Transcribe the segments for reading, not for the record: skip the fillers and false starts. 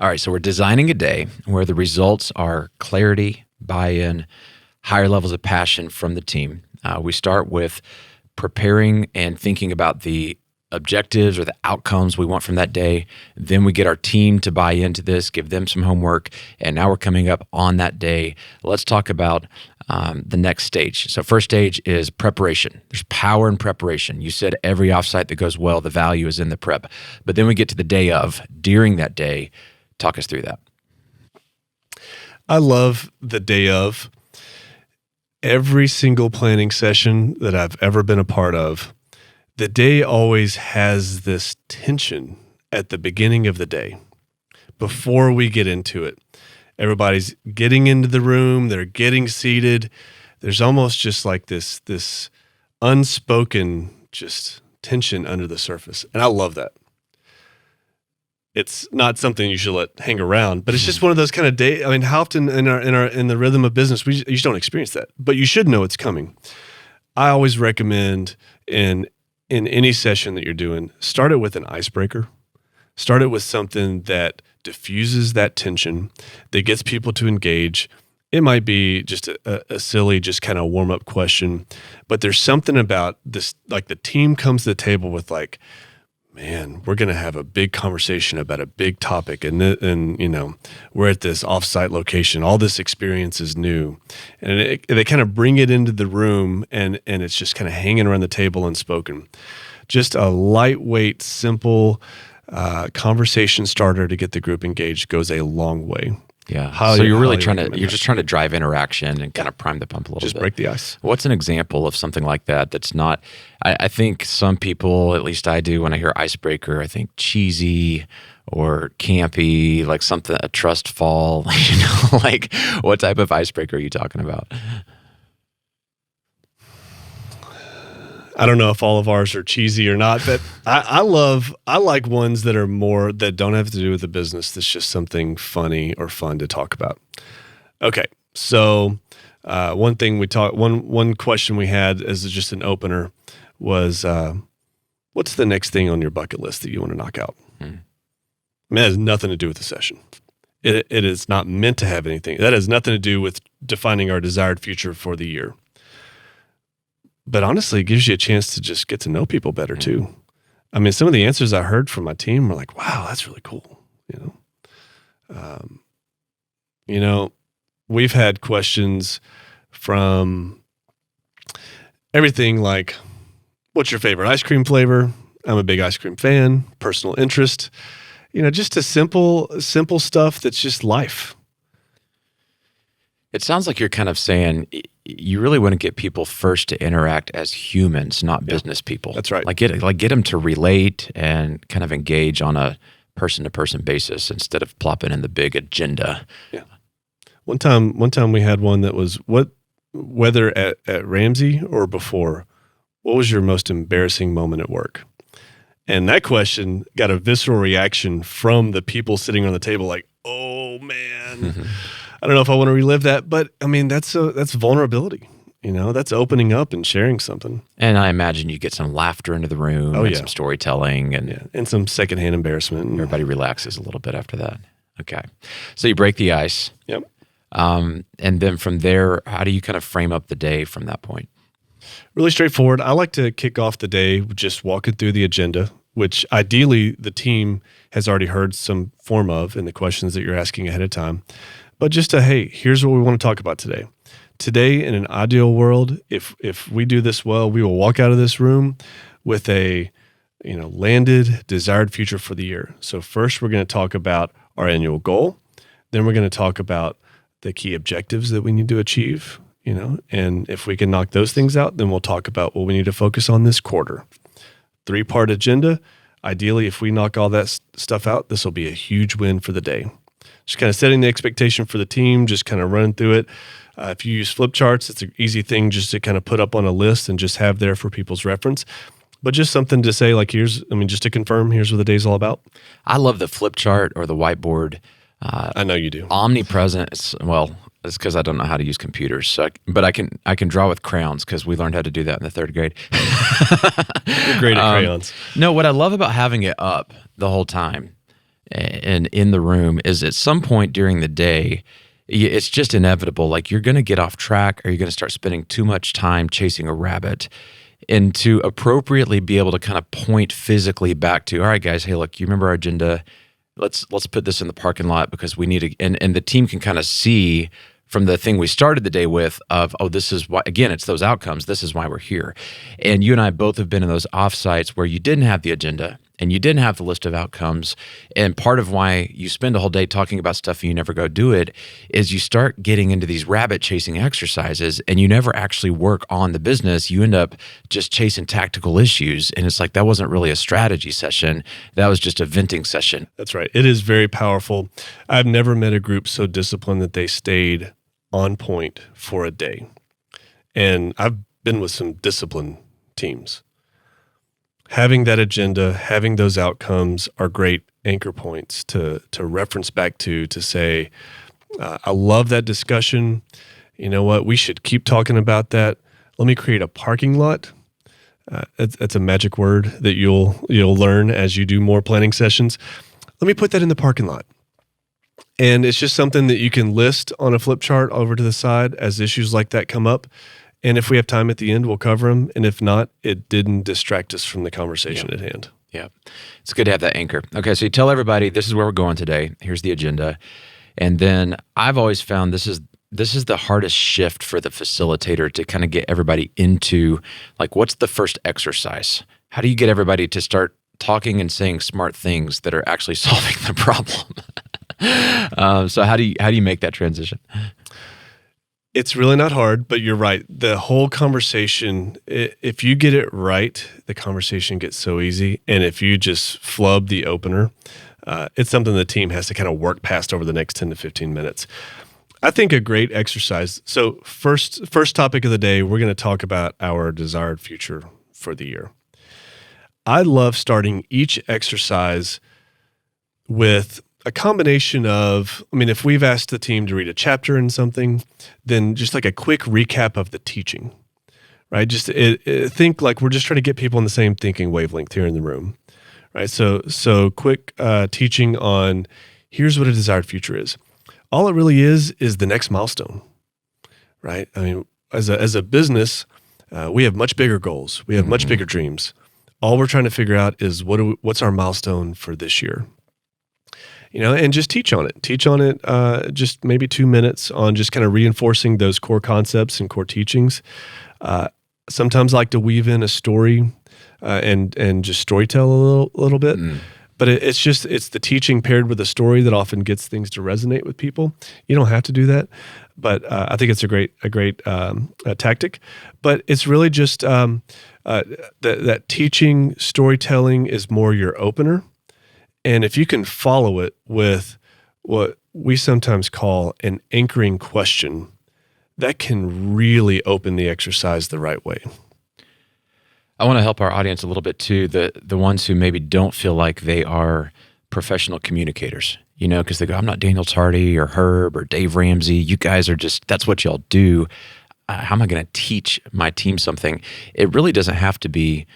All right, so we're designing a day where the results are clarity, buy-in, higher levels of passion from the team. We start with preparing and thinking about the objectives or the outcomes we want from that day. Then we get our team to buy into this, give them some homework, and now we're coming up on that day. Let's talk about the next stage. So first stage is preparation. There's power in preparation. You said every offsite that goes well, the value is in the prep. But then we get to the day of. During that day, talk us through that. I love the day of. Every single planning session that I've ever been a part of, the day always has this tension at the beginning of the day. Before we get into it, everybody's getting into the room, they're getting seated. There's almost just like this unspoken just tension under the surface. And I love that. It's not something you should let hang around, but it's just one of those kind of days. I mean, how often in the rhythm of business, you just don't experience that, but you should know it's coming. I always recommend in any session that you're doing, start it with an icebreaker. Start it with something that diffuses that tension, that gets people to engage. It might be just a silly, just kind of warm up question, but there's something about this, like the team comes to the table with like, man, we're going to have a big conversation about a big topic. And you know, we're at this offsite location. All this experience is new. And they kind of bring it into the room and it's just kind of hanging around the table unspoken. Just a lightweight, simple conversation starter to get the group engaged goes a long way. Yeah. So you're really you're just trying to drive interaction and kind of prime the pump a little bit. Just break the ice. What's an example of something like that that's not, I think some people, at least I do, when I hear icebreaker, I think cheesy or campy, like something, a trust fall, you know, like what type of icebreaker are you talking about? I don't know if all of ours are cheesy or not, but I like ones that are more, that don't have to do with the business. That's just something funny or fun to talk about. Okay. So, one question we had as just an opener was, what's the next thing on your bucket list that you want to knock out? I mean, that has nothing to do with the session. It is not meant to have anything. That has nothing to do with defining our desired future for the year. But honestly, it gives you a chance to just get to know people better too. I mean, some of the answers I heard from my team were like, wow, that's really cool. You know, we've had questions from everything like, what's your favorite ice cream flavor? I'm a big ice cream fan, personal interest, you know, just a simple stuff that's just life. It sounds like you're kind of saying you really want to get people first to interact as humans, not business people. That's right. Like get them to relate and kind of engage on a person-to-person basis instead of plopping in the big agenda. Yeah. One time we had one that was whether at Ramsey or before, what was your most embarrassing moment at work? And that question got a visceral reaction from the people sitting on the table, like, oh man. I don't know if I want to relive that, but I mean, that's vulnerability, you know, that's opening up and sharing something. And I imagine you get some laughter into the room and some storytelling and some secondhand embarrassment. Everybody relaxes a little bit after that. Okay. So you break the ice. Yep. And then from there, how do you kind of frame up the day from that point? Really straightforward. I like to kick off the day just walking through the agenda, which ideally the team has already heard some form of in the questions that you're asking ahead of time. But just hey, here's what we want to talk about today. Today, in an ideal world, if we do this well, we will walk out of this room with a landed, desired future for the year. So first, we're going to talk about our annual goal. Then we're going to talk about the key objectives that we need to achieve. And if we can knock those things out, then we'll talk about what we need to focus on this quarter. 3-part agenda. Ideally, if we knock all that stuff out, this will be a huge win for the day. Just kind of setting the expectation for the team, just kind of running through it. If you use flip charts, it's an easy thing just to kind of put up on a list and just have there for people's reference. But just something to say, like, just to confirm, here's what the day's all about. I love the flip chart or the whiteboard. I know you do. Omnipresent. It's because I don't know how to use computers. But I can draw with crayons because we learned how to do that in the 3rd grade. You're great at crayons. No, what I love about having it up the whole time, and in the room is at some point during the day, it's just inevitable. Like you're going to get off track, or you're going to start spending too much time chasing a rabbit. And to appropriately be able to kind of point physically back to, all right, guys, hey, look, you remember our agenda? Let's put this in the parking lot because we need to, and the team can kind of see from the thing we started the day with of, oh, this is why, again, it's those outcomes. This is why we're here. And you and I both have been in those offsites where you didn't have the agenda and you didn't have the list of outcomes. And part of why you spend a whole day talking about stuff and you never go do it is you start getting into these rabbit chasing exercises and you never actually work on the business. You end up just chasing tactical issues. And it's like, that wasn't really a strategy session. That was just a venting session. That's right. It is very powerful. I've never met a group so disciplined that they stayed on point for a day. And I've been with some disciplined teams. Having that agenda, having those outcomes are great anchor points to reference back to say, I love that discussion. You know what? We should keep talking about that. Let me create a parking lot. That's a magic word that you'll learn as you do more planning sessions. Let me put that in the parking lot. And it's just something that you can list on a flip chart over to the side as issues like that come up. And if we have time at the end, we'll cover them. And if not, it didn't distract us from the conversation at hand. Yeah. It's good to have that anchor. Okay, so you tell everybody, this is where we're going today. Here's the agenda. And then I've always found this is the hardest shift for the facilitator to kind of get everybody into, like, what's the first exercise? How do you get everybody to start talking and saying smart things that are actually solving the problem? So how do you make that transition? It's really not hard, but you're right. The whole conversation, if you get it right, the conversation gets so easy. And if you just flub the opener, it's something the team has to kind of work past over the next 10 to 15 minutes. I think a great exercise. So first topic of the day, we're going to talk about our desired future for the year. I love starting each exercise with a combination of, if we've asked the team to read a chapter in something, then just like a quick recap of the teaching, right? Just think like we're just trying to get people in the same thinking wavelength here in the room, right? So quick teaching on here's what a desired future is. All it really is the next milestone, right? As a business, we have much bigger goals. We have much bigger dreams. All we're trying to figure out is what's our milestone for this year. And just teach on it. Teach on it just maybe 2 minutes on just kind of reinforcing those core concepts and core teachings. Sometimes I like to weave in a story and just storytell a little bit. But it's the teaching paired with a story that often gets things to resonate with people. You don't have to do that, but I think it's a great tactic. But it's really just that teaching storytelling is more your opener. And if you can follow it with what we sometimes call an anchoring question, that can really open the exercise the right way. I want to help our audience a little bit too, the ones who maybe don't feel like they are professional communicators, because they go, I'm not Daniel Tardy or Herb or Dave Ramsey. You guys are just, that's what y'all do. How am I going to teach my team something? It really doesn't have to be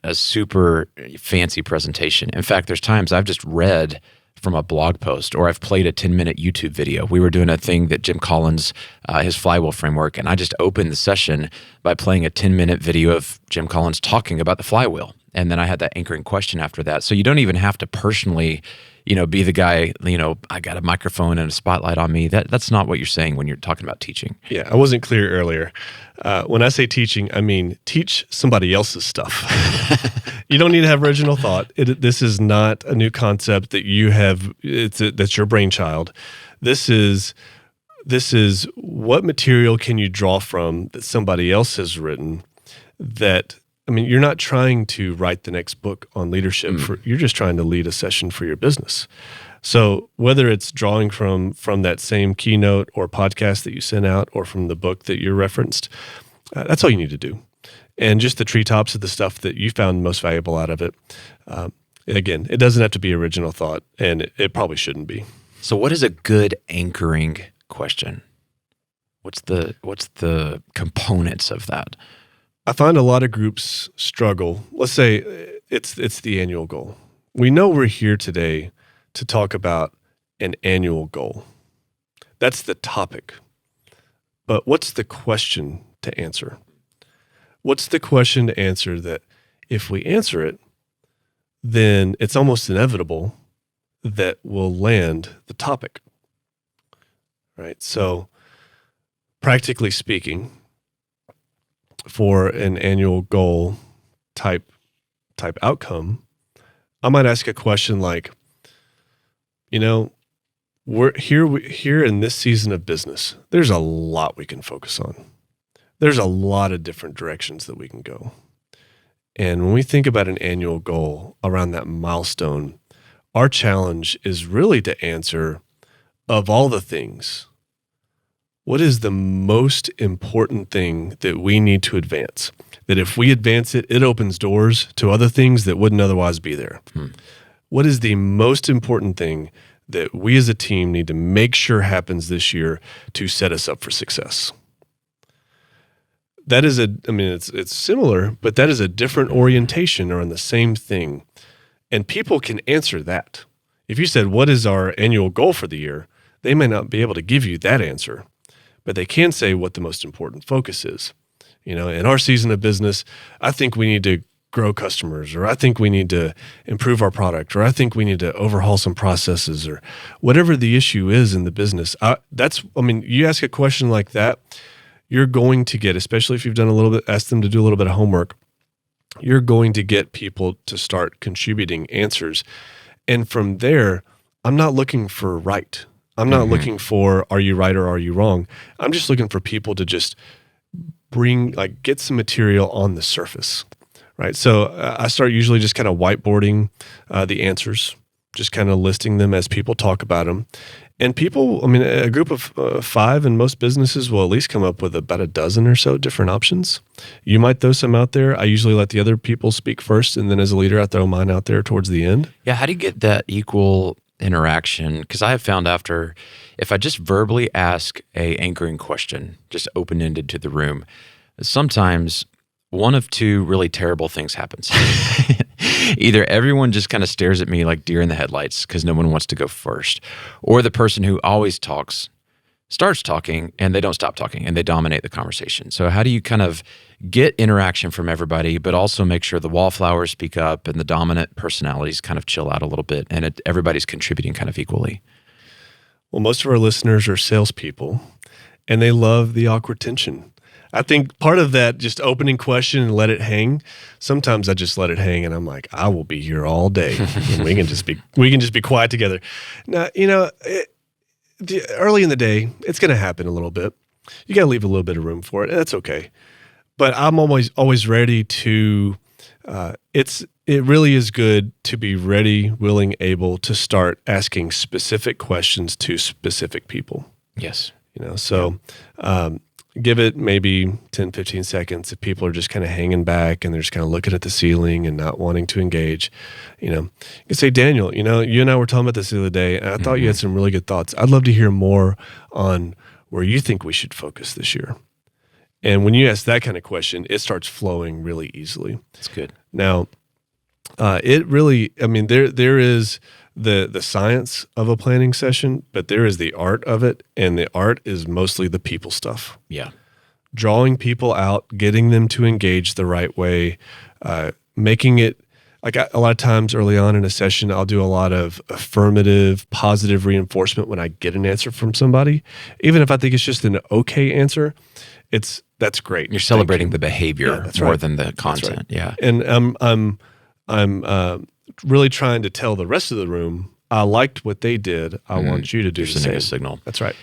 a super fancy presentation. In fact, there's times I've just read from a blog post or I've played a 10-minute YouTube video. We were doing a thing that Jim Collins, his flywheel framework, and I just opened the session by playing a 10-minute video of Jim Collins talking about the flywheel. And then I had that anchoring question after that. So you don't even have to personally, be the guy, I got a microphone and a spotlight on me. That's not what you're saying when you're talking about teaching. Yeah, I wasn't clear earlier. When I say teaching, I mean teach somebody else's stuff. You don't need to have original thought. This is not a new concept that you have. That's your brainchild. This is what material can you draw from that somebody else has written that. You're not trying to write the next book on leadership. You're just trying to lead a session for your business. So whether it's drawing from that same keynote or podcast that you sent out or from the book that you referenced, that's all you need to do. And just the treetops of the stuff that you found most valuable out of it. Again, it doesn't have to be original thought, and it probably shouldn't be. So what is a good anchoring question? What's the components of that? I find a lot of groups struggle. Let's say it's the annual goal. We know we're here today to talk about an annual goal. That's the topic. But what's the question to answer? What's the question to answer that if we answer it, then it's almost inevitable that we'll land the topic, right? So practically speaking, for an annual goal type outcome, I might ask a question like, we're here in this season of business. There's a lot we can focus on. There's a lot of different directions that we can go. And when we think about an annual goal around that milestone, our challenge is really to answer, of all the things, what is the most important thing that we need to advance? That if we advance it, it opens doors to other things that wouldn't otherwise be there. What is the most important thing that we as a team need to make sure happens this year to set us up for success? That is it's similar, but that is a different orientation around the same thing. And people can answer that. If you said, what is our annual goal for the year? They may not be able to give you that answer, but they can say what the most important focus is. In our season of business, I think we need to grow customers, or I think we need to improve our product, or I think we need to overhaul some processes, or whatever the issue is in the business. You ask a question like that, you're going to get, especially if you've done ask them to do a little bit of homework, you're going to get people to start contributing answers. And from there, I'm not looking for right. I'm not looking for, are you right or are you wrong? I'm just looking for people to just get some material on the surface, right? So I start usually just kind of whiteboarding the answers, just kind of listing them as people talk about them. And people, a group of 5 in most businesses will at least come up with about a dozen or so different options. You might throw some out there. I usually let the other people speak first, and then as a leader, I throw mine out there towards the end. Yeah, how do you get that equal interaction? Because I have found if I just verbally ask a anchoring question, just open-ended to the room, sometimes one of two really terrible things happens. Either everyone just kind of stares at me like deer in the headlights because no one wants to go first, or the person who always talks starts talking and they don't stop talking and they dominate the conversation. So how do you kind of get interaction from everybody, but also make sure the wallflowers speak up and the dominant personalities kind of chill out a little bit and everybody's contributing kind of equally? Well, most of our listeners are salespeople and they love the awkward tension. I think part of that just opening question and let it hang. Sometimes I just let it hang and I'm like, I will be here all day. And we can just be quiet together. Now, early in the day, it's going to happen a little bit. You got to leave a little bit of room for it. That's okay. But I'm always ready to. It really is good to be ready, willing, able to start asking specific questions to specific people. Yes. Give it maybe 10, 15 seconds if people are just kind of hanging back and they're just kind of looking at the ceiling and not wanting to engage. You can say, Daniel, you and I were talking about this the other day, and I thought you had some really good thoughts. I'd love to hear more on where you think we should focus this year. And when you ask that kind of question, it starts flowing really easily. That's good. Now, it really, there is the science of a planning session, but there is the art of it, and the art is mostly the people stuff. Yeah. Drawing people out, getting them to engage the right way, making it, a lot of times early on in a session, I'll do a lot of affirmative, positive reinforcement when I get an answer from somebody. Even if I think it's just an okay answer, that's great. You're celebrating the behavior more than the content. Right. Yeah. And I'm really trying to tell the rest of the room, I liked what they did. I want you to do the same. A signal. That's right.